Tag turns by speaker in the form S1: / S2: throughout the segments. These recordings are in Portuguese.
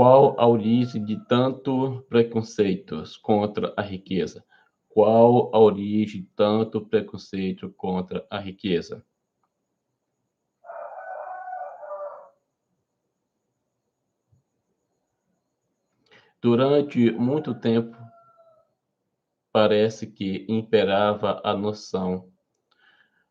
S1: Qual a origem de tanto preconceitos contra a riqueza? Qual a origem de tanto preconceito contra a riqueza? Durante muito tempo, parece que imperava a noção.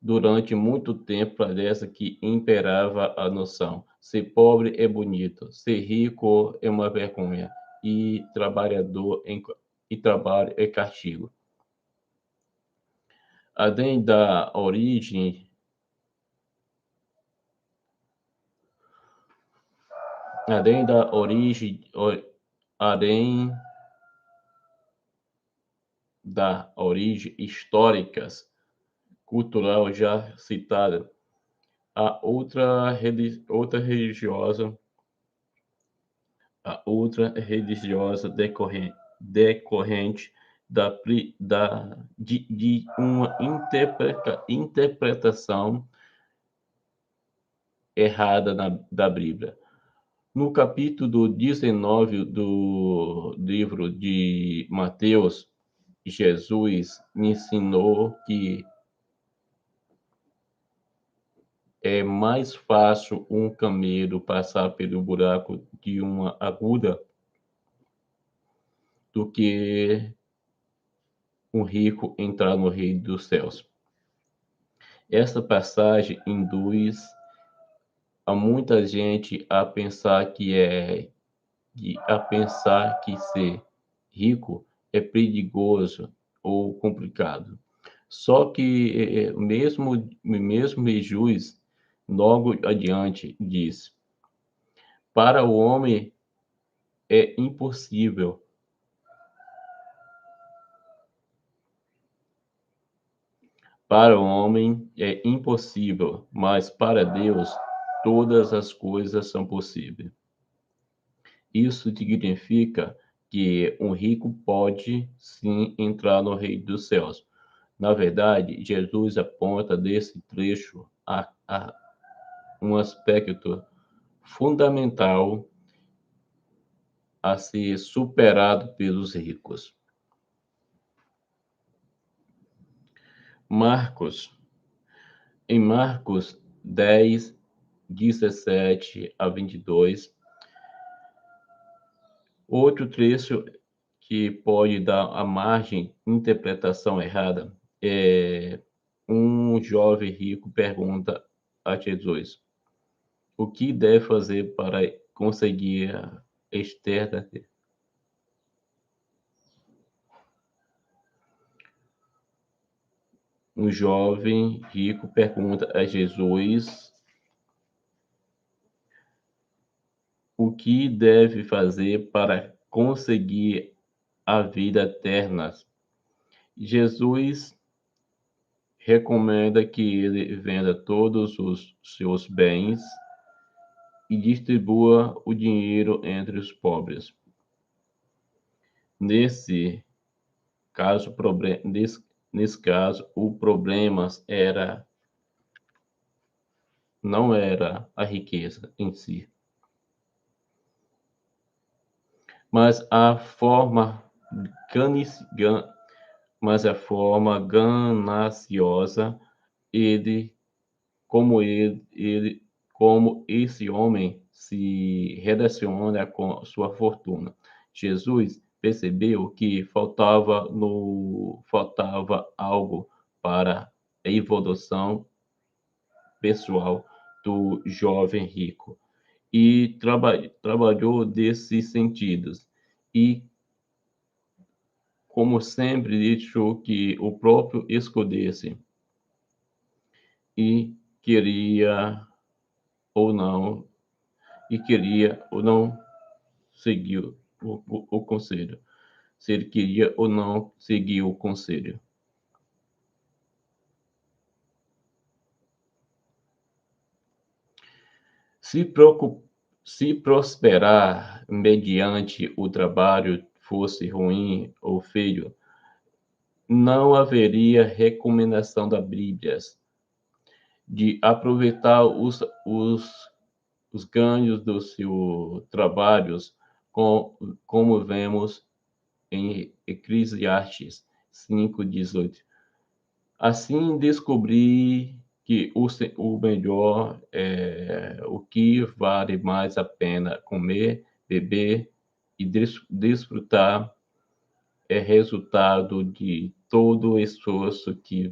S1: Durante muito tempo, parece que imperava a noção. Ser pobre é bonito, ser rico é uma vergonha, e trabalho é castigo. Além da origem, além da origem, além da origem históricas, cultural já citada, a outra religiosa decorrente de uma interpretação errada da Bíblia. No capítulo 19 do livro de Mateus, Jesus ensinou que é mais fácil um camelo passar pelo buraco de uma agulha do que um rico entrar no reino dos céus. Esta passagem induz a muita gente a pensar que ser rico é perigoso ou complicado. Só que mesmo Jesus logo adiante diz: para o homem é impossível. Para o homem é impossível, mas para Deus todas as coisas são possíveis. Isso significa que um rico pode sim entrar no reino dos céus. Na verdade, Jesus aponta desse trecho a um aspecto fundamental a ser superado pelos ricos. Em Marcos 10, 17 a 22, outro trecho que pode dar a margem interpretação errada é um jovem rico pergunta a Jesus: o que deve fazer para conseguir a eterna? Um jovem rico pergunta a Jesus o que deve fazer para conseguir a vida eterna. Jesus recomenda que ele venda todos os seus bens e distribua o dinheiro entre os pobres. Nesse caso, o problema não era a riqueza em si, mas a forma gananciosa como esse homem se relaciona com sua fortuna. Jesus percebeu que faltava algo para a evolução pessoal do jovem rico e trabalhou desses sentidos. E, como sempre, deixou que o próprio escolhesse e queria ou não, seguir o conselho. Se ele queria ou não seguir o conselho. Se prosperar mediante o trabalho fosse ruim ou feio, não haveria recomendação da Bíblia de aproveitar os ganhos dos seus trabalhos como vemos em Eclesiastes 5:18. Assim descobri que o melhor é o que vale mais a pena comer, beber e desfrutar é resultado de todo o esforço que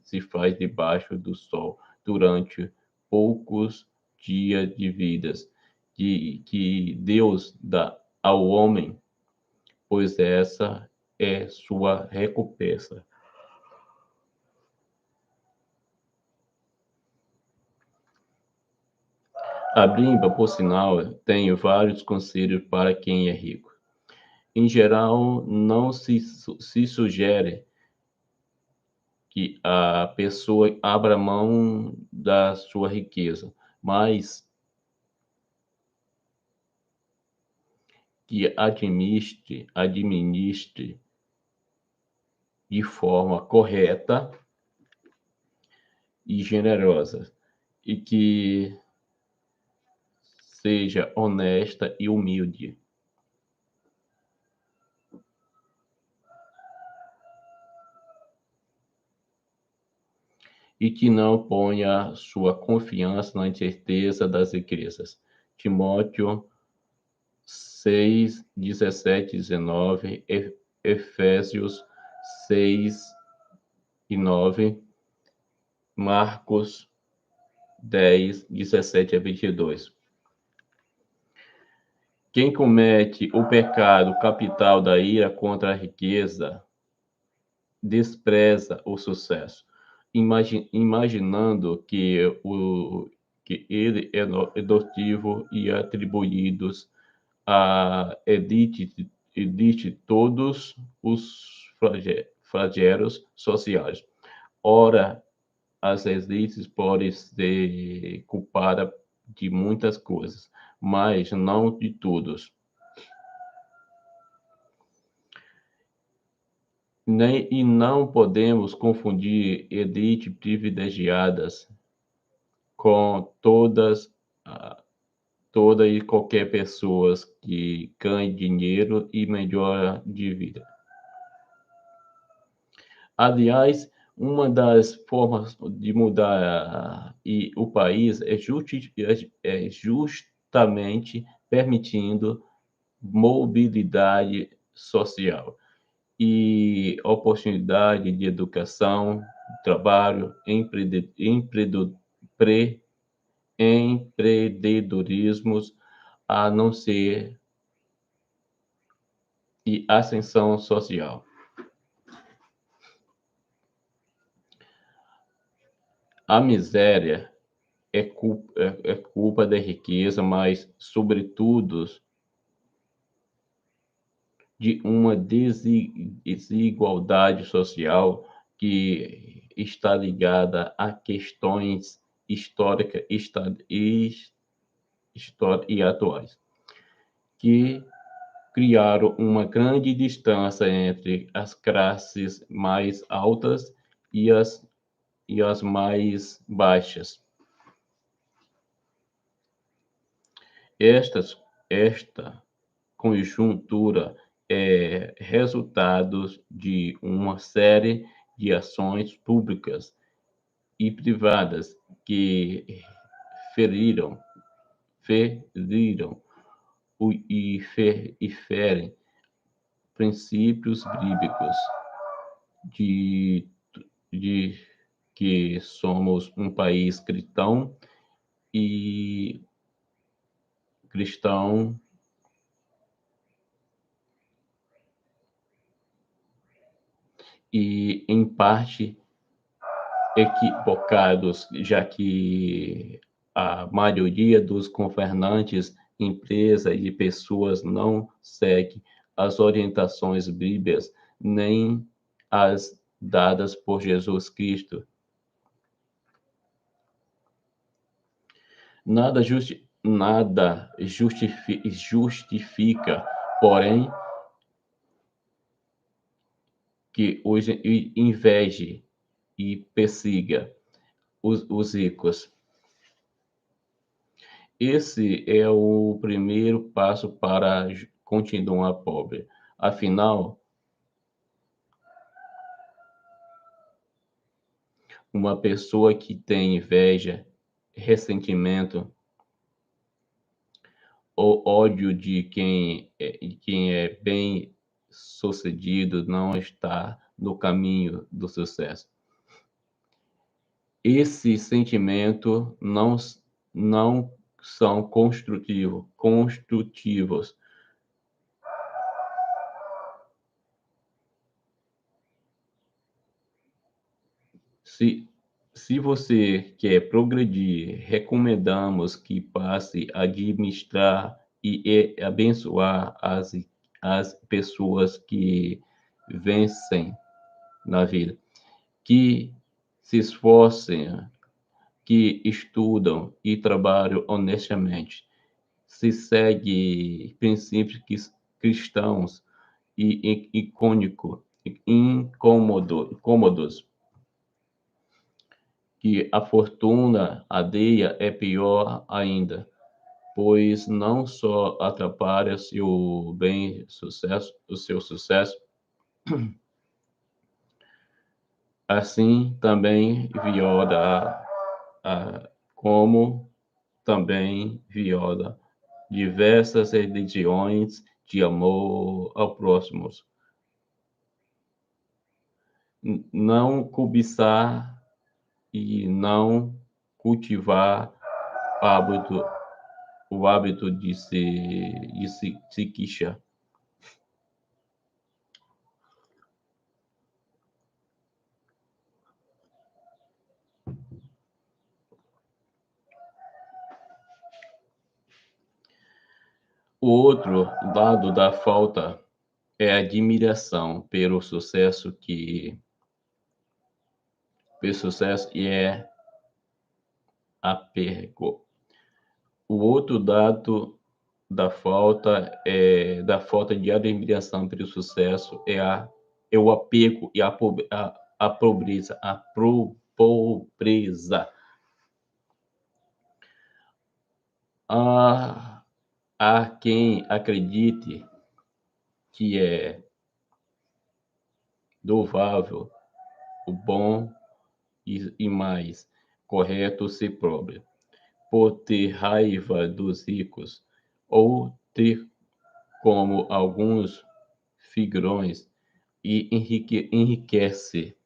S1: se faz debaixo do sol durante poucos dias de vidas que Deus dá ao homem, pois essa é sua recompensa. A Bíblia, por sinal, tem vários conselhos para quem é rico. Em geral, não se sugere que a pessoa abra mão da sua riqueza, mas que administre de forma correta e generosa, e que seja honesta e humilde, e que não ponha sua confiança na incerteza das riquezas. Timóteo 6, 17, 19, Efésios 6 e 9, Marcos 10, 17 a 22. Quem comete o pecado capital da ira contra a riqueza despreza o sucesso, imaginando que ele é adotivo e atribuídos a edite todos os flagelos sociais. Ora, as elites podem ser culpadas de muitas coisas, mas não de todos. E não podemos confundir elite privilegiadas com toda e qualquer pessoas que ganhe dinheiro e melhora de vida. Aliás, uma das formas de mudar o país é justamente permitindo mobilidade social e oportunidade de educação, trabalho, empreendedorismo, a não ser e ascensão social. A miséria é culpa da riqueza, mas, sobretudo, de uma desigualdade social que está ligada a questões históricas e atuais, que criaram uma grande distância entre as classes mais altas e as mais baixas. Esta conjuntura é resultado de uma série de ações públicas e privadas que feriram, feriram e ferem princípios bíblicos de, de que somos um país e cristão e, em parte, equivocados, já que a maioria dos governantes, empresas e pessoas não segue as orientações bíblicas nem as dadas por Jesus Cristo. Nada justifica, porém, que os inveje e persiga os ricos. Esse é o primeiro passo para continuar pobre. Afinal, uma pessoa que tem inveja, ressentimento ou ódio de quem é bem sucedido não está no caminho do sucesso. Esse sentimento não são construtivos. Se, se você quer progredir, recomendamos que passe a administrar e abençoar as pessoas que vencem na vida, que se esforcem, que estudam e trabalham honestamente, se segue princípios cristãos e incômodos, que a fortuna alheia é pior ainda, pois não só atrapalha o seu sucesso, assim também viola como também viola diversas religiões de amor ao próximo. Não cobiçar e não cultivar hábito, o hábito de se queixar. O outro lado da falta é a admiração pelo sucesso e é apego. O outro lado da falta de admiração pelo sucesso é o apego e a pobreza, pobreza. Há, há quem acredite que é louvável, o bom e mais correto ser pobre, por ter raiva dos ricos ou ter como alguns figurões e enriquece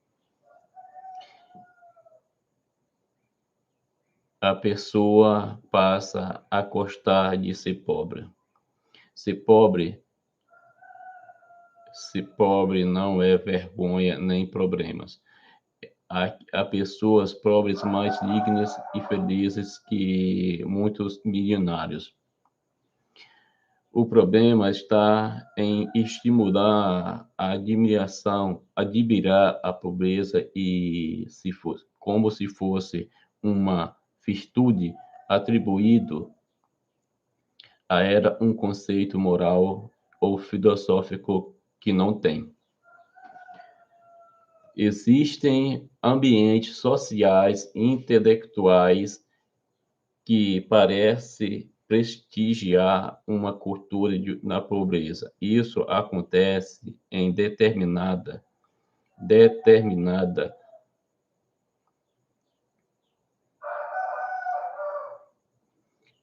S1: a pessoa passa a gostar de ser pobre. Ser pobre, ser pobre não é vergonha nem problemas. Há pessoas pobres mais dignas e felizes que muitos milionários. O problema está em estimular a admiração, admirar a pobreza como se fosse uma virtude atribuído a ela um conceito moral ou filosófico que não tem. Existem ambientes sociais e intelectuais que parecem prestigiar uma cultura na pobreza. Isso acontece em determinada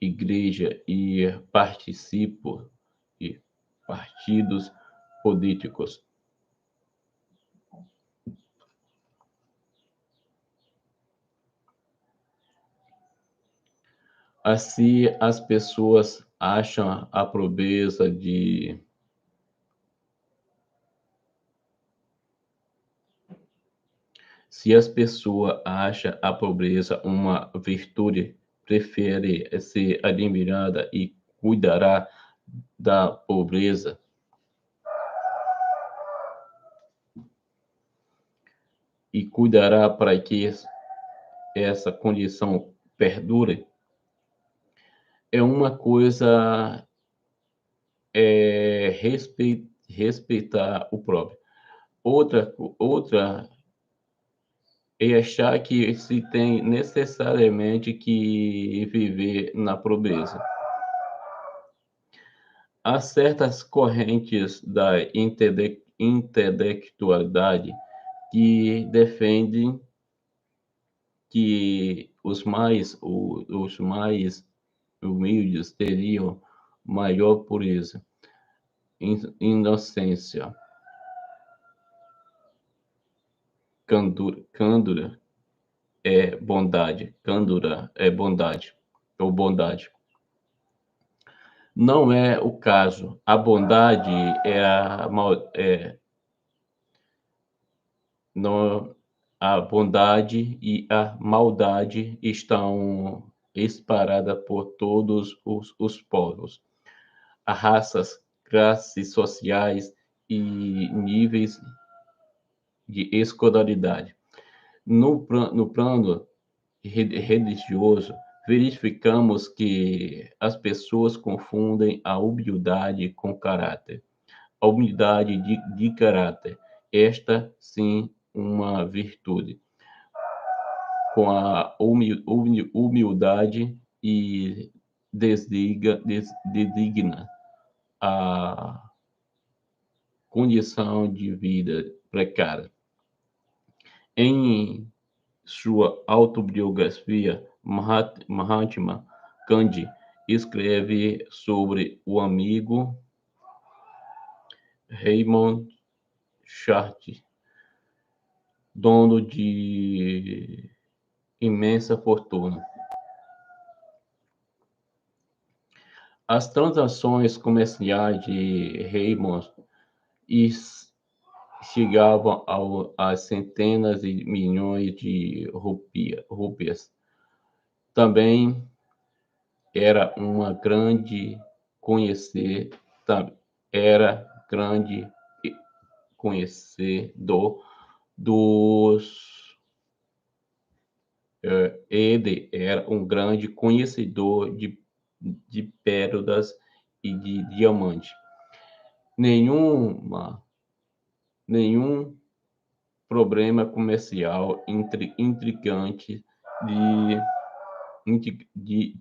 S1: igreja e partidos políticos. Assim, as pessoas acham a pobreza de Se as pessoas acham a pobreza uma virtude, prefere ser admirada e cuidará da pobreza e cuidará para que essa condição perdure. É uma coisa respeitar o próprio. Outra e achar que se tem necessariamente que viver na pobreza. Há certas correntes da intelectualidade que defendem que os mais humildes teriam maior pureza, inocência, candura é bondade, candura é bondade, ou bondade. Não é o caso. A bondade é não, a bondade e a maldade estão espalhadas por todos os povos, as raças, classes sociais e níveis de escolaridade. No plano religioso, verificamos que as pessoas confundem a humildade com caráter. A humildade de caráter, esta sim uma virtude, com a humildade e designa a condição de vida precária. Em sua autobiografia, Mahatma Gandhi escreve sobre o amigo Raymond Church, dono de imensa fortuna. As transações comerciais de Raymond chegavam a centenas de milhões de rupias. Também era uma grande conhecer, era grande conhecedor dos ele era um grande conhecedor de pérolas e de diamante. Nenhum problema comercial intrigante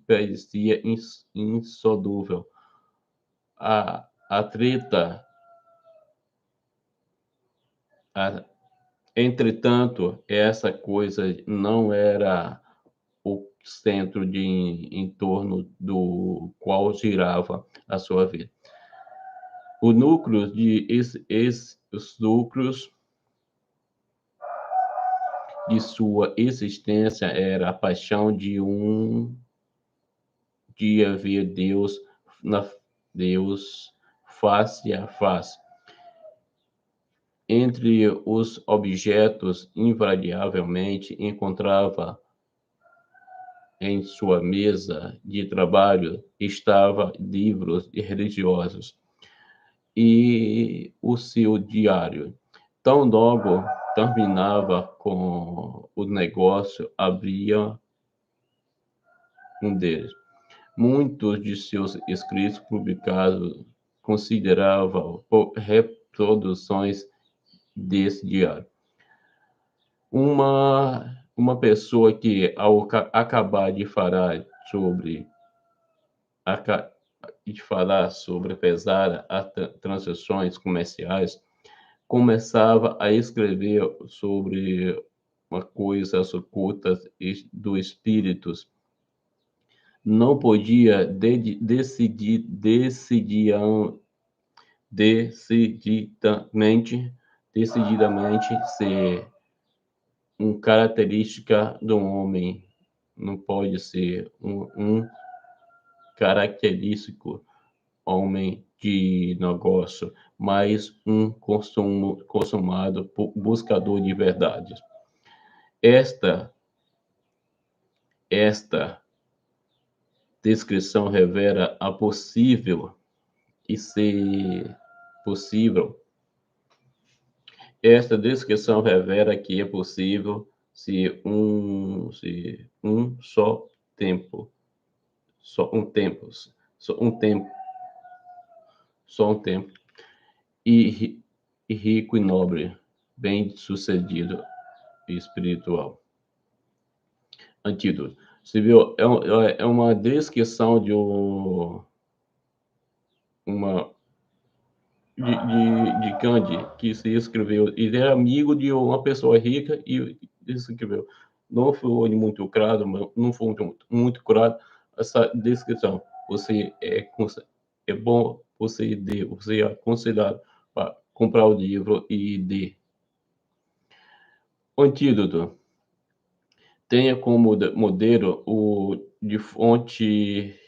S1: parecia insolúvel. A treta, entretanto, essa coisa não era o centro em torno do qual girava a sua vida. O núcleo os núcleos de sua existência era a paixão de ver Deus face a face. Entre os objetos, invariavelmente encontrava em sua mesa de trabalho estava livros religiosos e o seu diário. Tão logo terminava com o negócio, abria um deles. Muitos de seus escritos publicados consideravam reproduções desse diário. Uma pessoa que, ao acabar de falar sobre pesar as transações comerciais, começava a escrever sobre uma coisas ocultas do espíritos. Não podia decididamente ser uma característica do homem. Não pode ser um característico homem de negócio, mas um consumado buscador de verdades. Esta descrição revela a possível e ser possível. Esta descrição revela que é possível se um tempo, e rico e nobre, bem-sucedido, espiritual. Antídoto. Você viu, é uma descrição de uma de Gandhi, que se escreveu, ele era amigo de uma pessoa rica e escreveu. Não foi muito claro, não foi muito claro essa descrição. Você é bom você é aconselhado para comprar o livro e ler. O antídoto. Tenha como modelo de fonte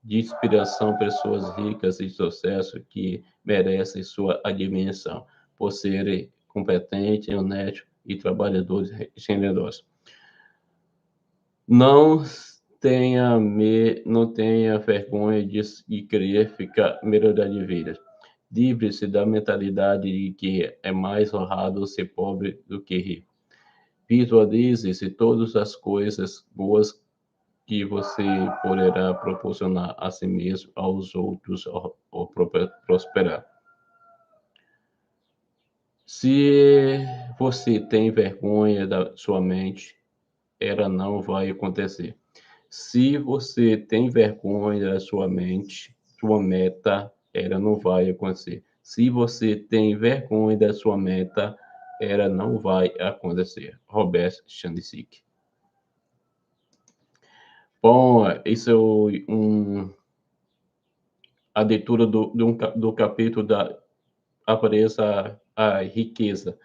S1: de inspiração pessoas ricas e sucesso que merecem sua admiração por serem competentes, honestos e trabalhadores generosos. Não não tenha vergonha de querer ficar melhorar de vida. Livre-se da mentalidade de que é mais honrado ser pobre do que rico. Visualize-se todas as coisas boas que você poderá proporcionar a si mesmo, aos outros, ao prosperar. Se você tem vergonha da sua mente, ela não vai acontecer. Se você tem vergonha da sua mente, sua meta, ela não vai acontecer. Se você tem vergonha da sua meta, ela não vai acontecer. Robert Chandisik. Bom, isso é a leitura do capítulo da apareça a riqueza,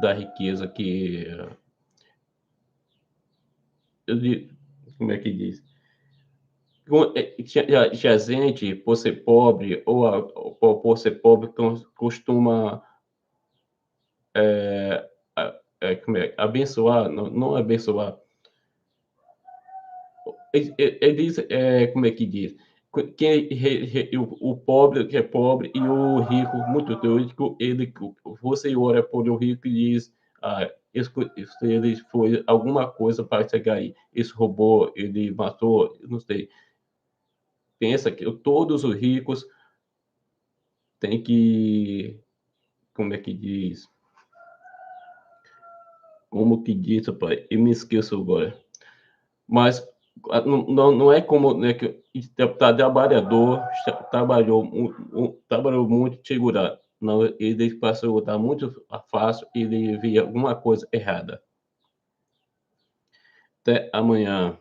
S1: da riqueza que, como é que diz? Gente, por ser pobre, ou por ser pobre, costuma, abençoar, não abençoar, diz, como é que diz? O pobre que é pobre e o rico, muito rico, você ora por o rico e diz, ele foi alguma coisa para chegar aí. Esse roubou, ele matou, não sei. Pensa que todos os ricos têm que, como é que diz? Como que diz, rapaz? Eu me esqueço agora. Mas não é como, né, que tá trabalhador, trabalhou muito, segurar. Não, ele passou a estar muito fácil, ele via alguma coisa errada. Até amanhã.